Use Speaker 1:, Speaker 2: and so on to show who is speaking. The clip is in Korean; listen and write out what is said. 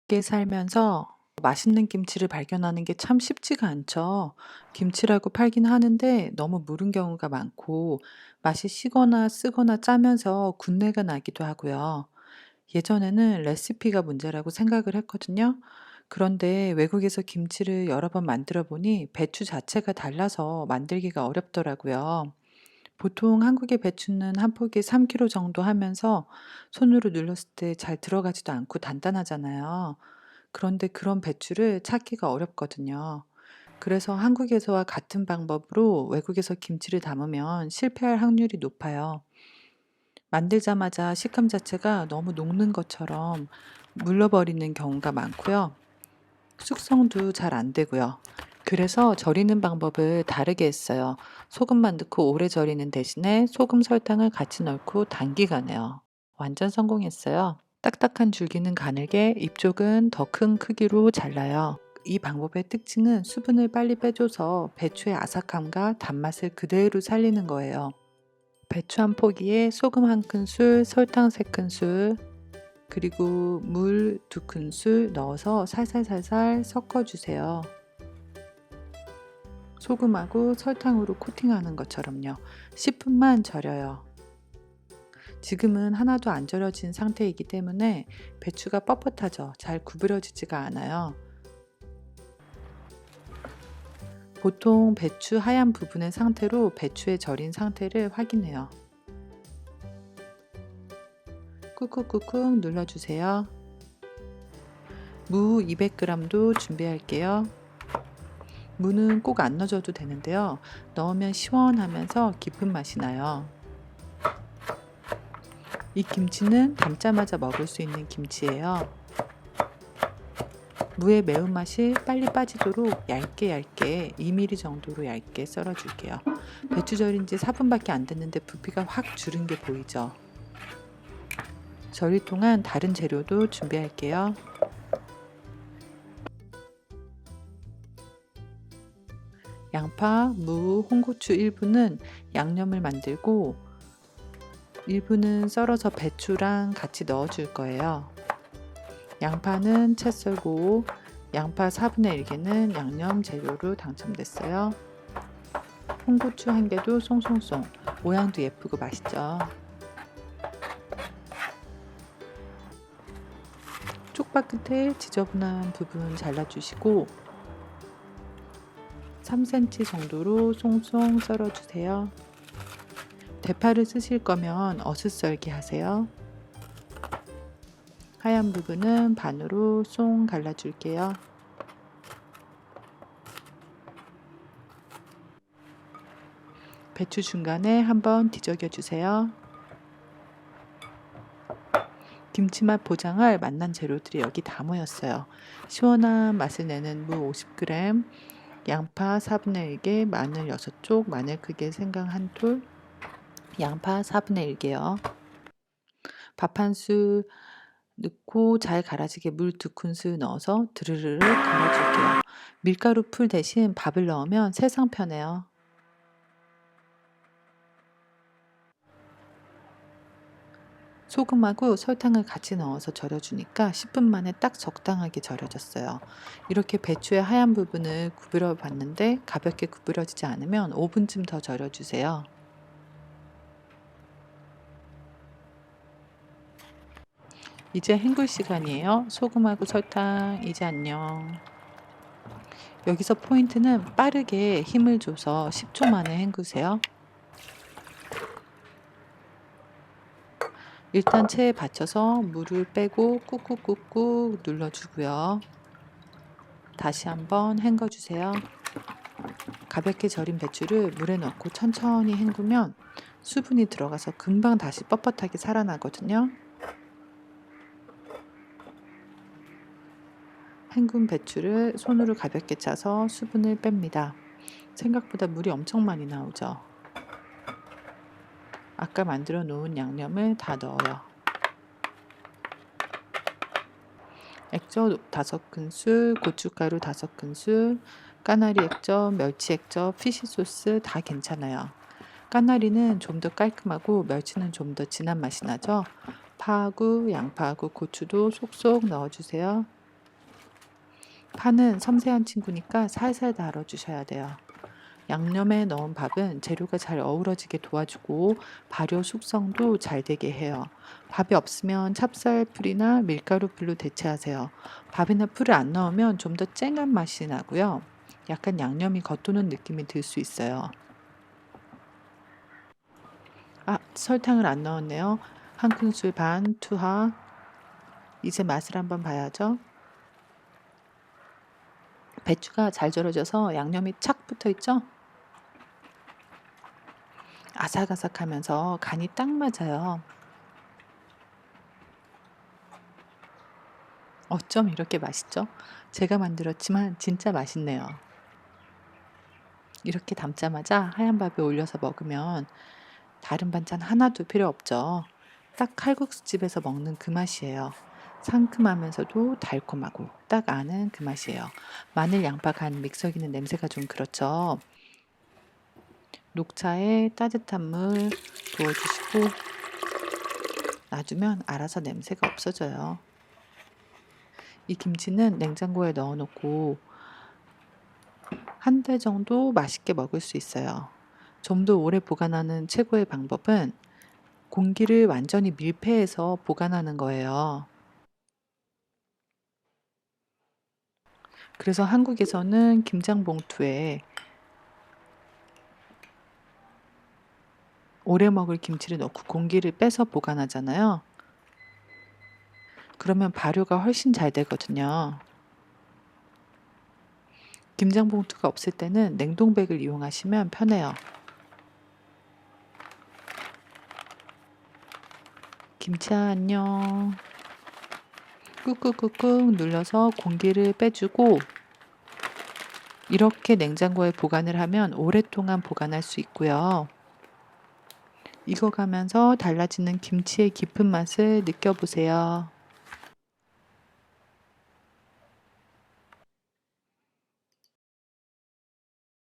Speaker 1: 함께 살면서 맛있는 김치를 발견하는 게 참 쉽지가 않죠. 김치라고 팔긴 하는데 너무 무른 경우가 많고 맛이 시거나 쓰거나 짜면서 군내가 나기도 하고요. 예전에는 레시피가 문제라고 생각을 했거든요. 그런데 외국에서 김치를 여러 번 만들어 보니 배추 자체가 달라서 만들기가 어렵더라고요. 보통 한국의 배추는 한 포기에 3kg 정도 하면서 손으로 눌렀을 때 잘 들어가지도 않고 단단하잖아요. 그런데 그런 배추를 찾기가 어렵거든요. 그래서 한국에서와 같은 방법으로 외국에서 김치를 담으면 실패할 확률이 높아요. 만들자마자 식감 자체가 너무 녹는 것처럼 물러버리는 경우가 많고요. 숙성도 잘 안 되고요. 그래서 절이는 방법을 다르게 했어요. 소금만 넣고 오래 절이는 대신에 소금, 설탕을 같이 넣고 단기간에요. 완전 성공했어요. 딱딱한 줄기는 가늘게, 잎쪽은 더 큰 크기로 잘라요. 이 방법의 특징은 수분을 빨리 빼줘서 배추의 아삭함과 단맛을 그대로 살리는 거예요. 배추 한 포기에 소금 한 큰술, 설탕 세 큰술, 그리고 물 두 큰술 넣어서 살살살살 섞어주세요. 소금하고 설탕으로 코팅하는 것처럼요. 10분만 절여요. 지금은 하나도 안 절여진 상태이기 때문에 배추가 뻣뻣하죠. 잘 구부러지지가 않아요. 보통 배추 하얀 부분의 상태로 배추의 절인 상태를 확인해요. 꾹꾹꾹꾹 눌러주세요. 무 200g도 준비할게요. 무는 꼭 안 넣어줘도 되는데요. 넣으면 시원하면서 깊은 맛이 나요. 이 김치는 담자마자 먹을 수 있는 김치예요. 무의 매운맛이 빨리 빠지도록 얇게 2mm 정도로 얇게 썰어줄게요. 배추 절인 지 4분밖에 안 됐는데 부피가 확 줄은 게 보이죠? 절일 동안 다른 재료도 준비할게요. 양파, 무, 홍고추 일부는 양념을 만들고 일부는 썰어서 배추랑 같이 넣어줄 거예요. 양파는 채 썰고 양파 4분의 1개는 양념 재료로 당첨됐어요. 홍고추 한 개도 송송송, 모양도 예쁘고 맛있죠. 쪽박 끝에 지저분한 부분 잘라주시고 3cm 정도로 송송 썰어주세요. 대파를 쓰실 거면 어슷썰기 하세요. 하얀 부분은 반으로 송 갈라줄게요. 배추 중간에 한번 뒤적여 주세요. 김치맛 보장할 맛난 재료들이 여기 다 모였어요. 시원한 맛을 내는 무 50g, 양파 4분의 1개, 마늘 6쪽, 마늘 크기의 생강 1톨, 양파 4분의 1개요. 밥 한 술 넣고 잘 갈아지게 물 2큰술 넣어서 드르르르 갈아줄게요. 밀가루 풀 대신 밥을 넣으면 세상 편해요. 소금하고 설탕을 같이 넣어서 절여주니까 10분 만에 딱 적당하게 절여졌어요. 이렇게 배추의 하얀 부분을 구부려 봤는데 가볍게 구부러지지 않으면 5분쯤 더 절여주세요. 이제 헹굴 시간이에요. 소금하고 설탕 이제 안녕. 여기서 포인트는 빠르게 힘을 줘서 10초 만에 헹구세요. 일단 체에 받쳐서 물을 빼고 꾹꾹꾹꾹 눌러주고요. 다시 한번 헹궈주세요. 가볍게 절인 배추를 물에 넣고 천천히 헹구면 수분이 들어가서 금방 다시 뻣뻣하게 살아나거든요. 헹군 배추를 손으로 가볍게 짜서 수분을 뺍니다. 생각보다 물이 엄청 많이 나오죠. 아까 만들어 놓은 양념을 다 넣어요. 액젓 5큰술, 고춧가루 5큰술, 까나리 액젓, 멸치 액젓, 피시소스 다 괜찮아요. 까나리는 좀 더 깔끔하고 멸치는 좀 더 진한 맛이 나죠. 파하고 양파하고 고추도 쏙쏙 넣어주세요. 파는 섬세한 친구니까 살살 다뤄주셔야 돼요. 양념에 넣은 밥은 재료가 잘 어우러지게 도와주고 발효 숙성도 잘 되게 해요. 밥이 없으면 찹쌀풀이나 밀가루 풀로 대체하세요. 밥이나 풀을 안 넣으면 좀 더 쨍한 맛이 나고요. 약간 양념이 겉도는 느낌이 들 수 있어요. 아, 설탕을 안 넣었네요. 한 큰술 반 투하. 이제 맛을 한번 봐야죠. 배추가 잘 절여져서 양념이 착 붙어 있죠? 아삭아삭하면서 간이 딱 맞아요. 어쩜 이렇게 맛있죠? 제가 만들었지만 진짜 맛있네요. 이렇게 담자마자 하얀 밥에 올려서 먹으면 다른 반찬 하나도 필요 없죠. 딱 칼국수집에서 먹는 그 맛이에요. 상큼하면서도 달콤하고 딱 아는 그 맛이에요. 마늘, 양파, 간 믹서기는 냄새가 좀 그렇죠. 녹차에 따뜻한 물 부어주시고 놔두면 알아서 냄새가 없어져요. 이 김치는 냉장고에 넣어놓고 한 달 정도 맛있게 먹을 수 있어요. 좀 더 오래 보관하는 최고의 방법은 공기를 완전히 밀폐해서 보관하는 거예요. 그래서 한국에서는 김장 봉투에 오래 먹을 김치를 넣고 공기를 빼서 보관하잖아요. 그러면 발효가 훨씬 잘 되거든요. 김장 봉투가 없을 때는 냉동백을 이용하시면 편해요. 김치야 안녕. 꾹꾹꾹꾹 눌러서 공기를 빼주고 이렇게 냉장고에 보관을 하면 오랫동안 보관할 수 있고요. 익어가면서 달라지는 김치의 깊은 맛을 느껴보세요.